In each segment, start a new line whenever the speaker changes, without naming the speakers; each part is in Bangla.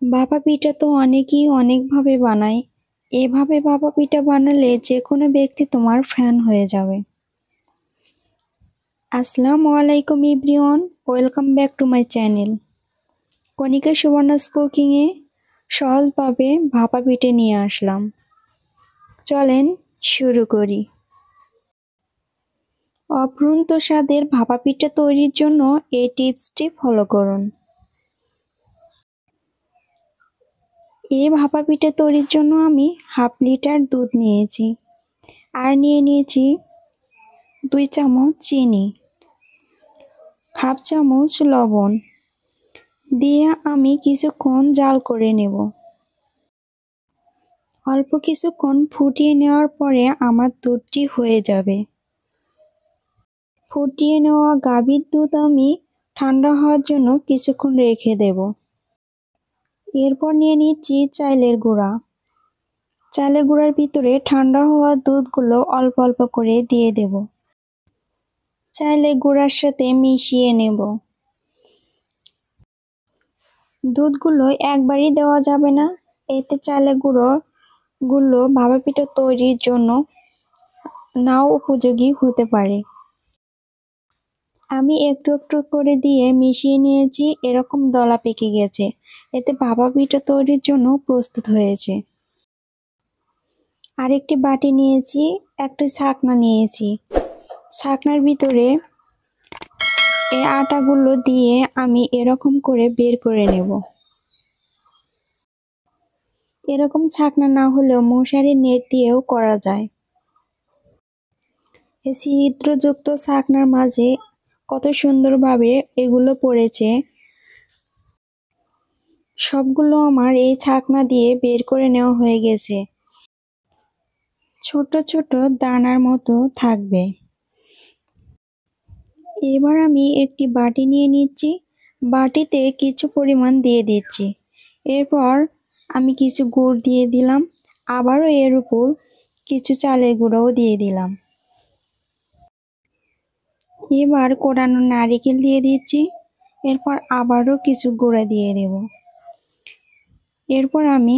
ভাপা পিঠা তো অনেকেই অনেকভাবে বানায়। এভাবে ভাপা পিঠা বানালে যে কোনো ব্যক্তি তোমার ফ্যান হয়ে যাবে। আসসালামু আলাইকুম everyone, welcome back to my channel. Kanika Subarna's কুকিংয়ে সহজভাবে ভাপা পিঠে নিয়ে আসলাম। চলেন শুরু করি। অফুরন্ত স্বাদের ভাপা পিঠা তৈরির জন্য এই টিপসটি ফলো করুন। এই ভাপা পিঠা তৈরির জন্য আমি হাফ লিটার দুধ নিয়েছি আর নিয়েছি 2 চামচ চিনি, হাফ চামচ লবণ দিয়ে আমি কিছুক্ষণ জাল করে নেব। অল্প কিছুক্ষণ ফুটিয়ে নেওয়ার পরে আমার দুধটি হয়ে যাবে। ফুটিয়ে নেওয়া গাভীর দুধ আমি ঠান্ডা হওয়ার জন্য কিছুক্ষণ রেখে দেব। এরপর নিয়ে নিচ্ছি চালের গুঁড়া। চালের গুঁড়ার ভিতরে ঠান্ডা হওয়া দুধগুলো অল্প অল্প করে দিয়ে দেব। চালের গুঁড়ার সাথে মিশিয়ে নেব। দুধগুলো একবারই দেওয়া যাবে না, এতে চালের গুঁড়োগুলো ভাপা পিঠা তৈরির জন্য নাও উপযোগী হতে পারে। আমি একটু একটু করে দিয়ে মিশিয়ে নিয়েছি, এরকম দলা পেকে গেছে, এতে ভাপা পিঠা তৈরির জন্য প্রস্তুত হয়েছে। আরেকটি বাটি নিয়েছি, একটি ছাকনা নিয়েছি। ছাকনার ভিতরে এই আটাগুলো দিয়ে আমি এরকম করে বের করে নেব। এরকম ছাকনা না হলেও মশারির নেট দিয়েও করা যায়। এই ছিদ্রযুক্ত ছাকনার মাঝে কত সুন্দরভাবে এগুলো পড়েছে। সবগুলো আমার এই ছাকনা দিয়ে বের করে নেওয়া হয়ে গেছে। ছোট ছোট দানার মতো থাকবে। এবার আমি একটি বাটি নিয়ে নিচ্ছি, বাটিতে কিছু পরিমাণ দিয়ে দিচ্ছি। এরপর আমি কিছু গুড় দিয়ে দিলাম, আবারও এর উপর কিছু চালের গুঁড়োও দিয়ে দিলাম। এবার কোরানো নারকেল দিয়ে দিচ্ছি, এরপর আবারও কিছু গুঁড়া দিয়ে দেব। এরপর আমি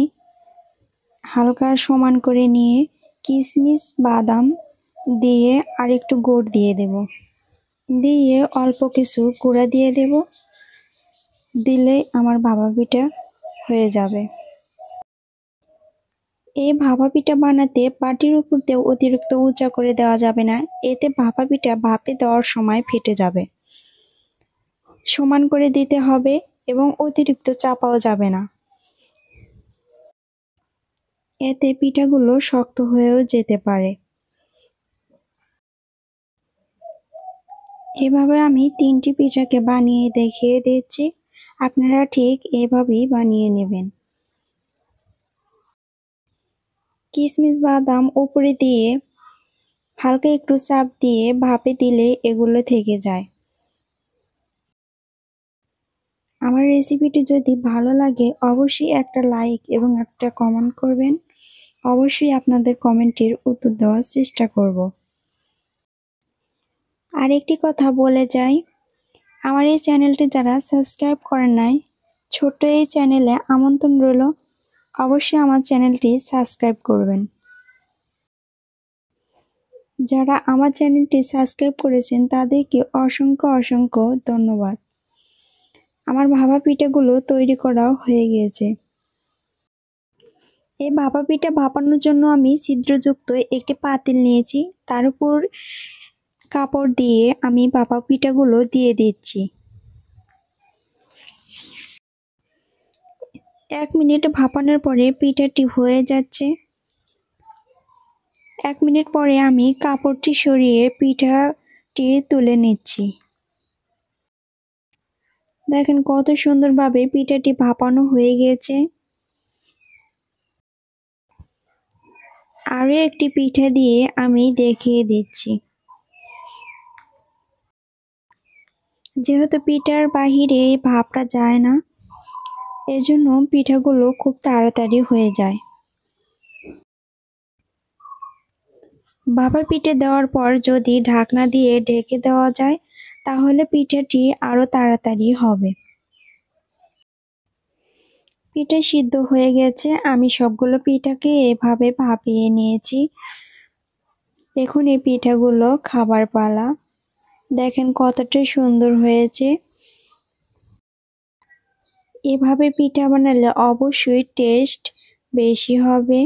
হালকা সমান করে নিয়ে কিশমিশ বাদাম দিয়ে আরেকটু গুড় দিয়ে দেব, দিয়ে অল্প কিছু গুঁড়া দিয়ে দেব, দিলে আমার ভাপা পিঠা হয়ে যাবে। এই ভাপা পিঠা বানাতে বাটির উপর দিয়ে অতিরিক্ত উঁচা করে দেওয়া যাবে না, এতে ভাপা পিঠা ভাপে দেওয়ার সময় ফেটে যাবে। সমান করে দিতে হবে এবং অতিরিক্ত চাপাও যাবে না, এতে পিঠাগুলো শক্ত হয়েও যেতে পারে। এভাবে আমি 3টি পিঠাকে বানিয়ে দেখিয়ে দিচ্ছি, আপনারা ঠিক এভাবেই বানিয়ে নেবেন। কিশমিশ বাদাম উপরে দিয়ে হালকা একটু চাপ দিয়ে ভাপে দিলে এগুলো থেকে যায়। আমার রেসিপিটি যদি ভালো লাগে অবশ্যই একটা লাইক এবং একটা কমেন্ট করবেন। অবশ্যই আপনাদের কমেন্টের উত্তর দেওয়ার চেষ্টা করব। আরেকটি কথা বলে যাই, আমার এই চ্যানেলটি যারা সাবস্ক্রাইব করেন নাই, ছোট্ট এই চ্যানেলে আমন্ত্রণ রইল, অবশ্যই আমার চ্যানেলটি সাবস্ক্রাইব করবেন। যারা আমার চ্যানেলটি সাবস্ক্রাইব করেছেন তাদেরকে অসংখ্য অসংখ্য ধন্যবাদ। আমার ভাপা পিঠাগুলো তৈরি করাও হয়ে গিয়েছে। এই ভাপা পিঠা ভাপানোর জন্য আমি ছিদ্রযুক্ত একটি পাতিল নিয়েছি, তার উপর কাপড় দিয়ে আমি ভাপা পিঠাগুলো দিয়ে দিচ্ছি। 1 মিনিট ভাপানোর পরে পিঠাটি হয়ে যাচ্ছে। 1 মিনিট পরে আমি কাপড়টি সরিয়ে পিঠাটি তুলে নিচ্ছি। দেখেন কত সুন্দরভাবে পিঠাটি ভাপানো হয়ে গিয়েছে। আরও একটি পিঠা দিয়ে আমি দেখিয়ে দিচ্ছি। যেহেতু পিঠার বাহিরে ভাপটা যায় না, এজন্য পিঠাগুলো খুব তাড়াতাড়ি হয়ে যায়। ভাপা পিঠে দেওয়ার পর যদি ঢাকনা দিয়ে ঢেকে দেওয়া যায় তাহলে পিঠাটি আরও তাড়াতাড়ি হবে। পিঠা সিদ্ধ হয়ে গেছে। আমি সবগুলো পিঠাকে এভাবে ভাপিয়ে নিয়েছি। দেখুন এই পিঠাগুলো খাবার পালা। দেখেন কতটা সুন্দর হয়েছে। এভাবে পিঠা বানালে অবশ্যই টেস্ট বেশি হবে।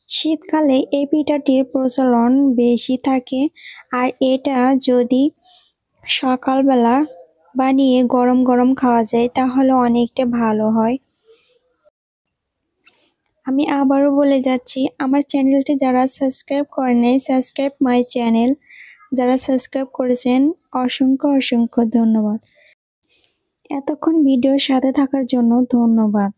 শীতকালে এই পিঠাটির প্রচলন বেশি থাকে, আর এটা যদি সকালবেলা বানিয়ে গরম গরম খাওয়া যায় তাহলে অনেকটা ভালো হয়। আমি আবারও বলে যাচ্ছি, আমার চ্যানেলটি যারা সাবস্ক্রাইব করে নাই, সাবস্ক্রাইব মাই চ্যানেল। যারা সাবস্ক্রাইব করেছেন অসংখ্য অসংখ্য ধন্যবাদ। এতক্ষণ ভিডিওর সাথে থাকার জন্য ধন্যবাদ।